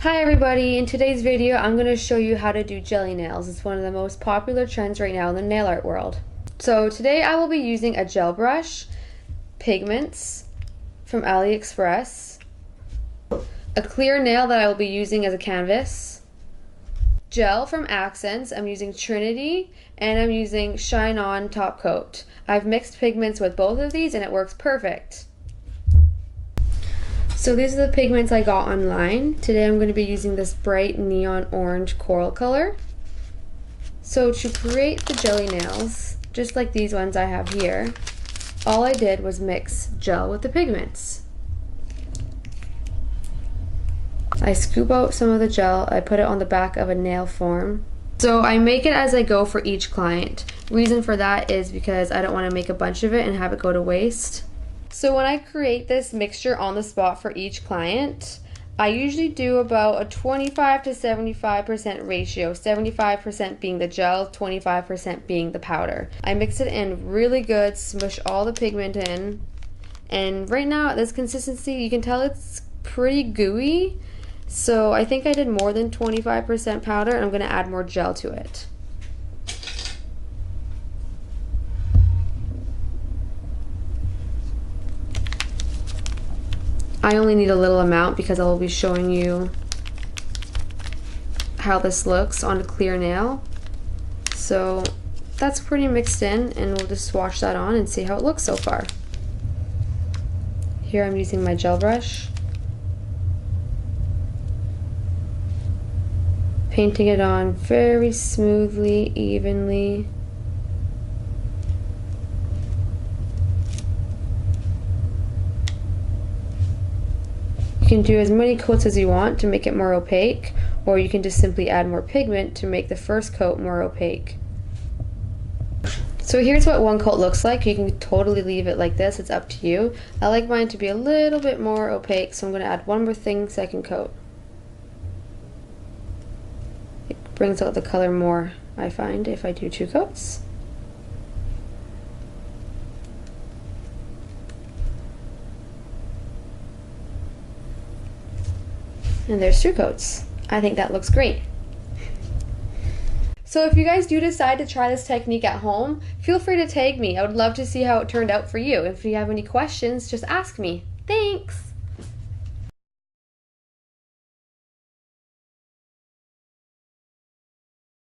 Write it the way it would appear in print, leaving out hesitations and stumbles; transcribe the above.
Hi everybody, in today's video I'm going to show you how to do jelly nails. It's one of the most popular trends right now in the nail art world. So today I will be using a gel brush, pigments from AliExpress, a clear nail that I will be using as a canvas, gel from Akzentz, I'm using Trinity, and I'm using Shine On Top Coat. I've mixed pigments with both of these and it works perfect. So these are the pigments I got online. Today I'm going to be using this bright neon orange coral color. So to create the jelly nails, just like these ones I have here, all I did was mix gel with the pigments. I scoop out some of the gel, I put it on the back of a nail form. So I make it as I go for each client. Reason for that is because I don't want to make a bunch of it and have it go to waste. So when I create this mixture on the spot for each client, I usually do about a 25 to 75% ratio, 75% being the gel, 25% being the powder. I mix it in really good, smush all the pigment in, and right now at this consistency you can tell it's pretty gooey, so I think I did more than 25% powder and I'm going to add more gel to it. I only need a little amount because I will be showing you how this looks on a clear nail. So that's pretty mixed in, and we'll just swatch that on and see how it looks so far. Here I'm using my gel brush, painting it on very smoothly, evenly. You can do as many coats as you want to make it more opaque, or you can just simply add more pigment to make the first coat more opaque. So here's what one coat looks like. You can totally leave it like this, it's up to you. I like mine to be a little bit more opaque, so I'm going to add one more thing, second coat. It brings out the color more, I find, if I do two coats. And there's two coats. I think that looks great. So if you guys do decide to try this technique at home, feel free to tag me. I would love to see how it turned out for you. If you have any questions, just ask me. Thanks!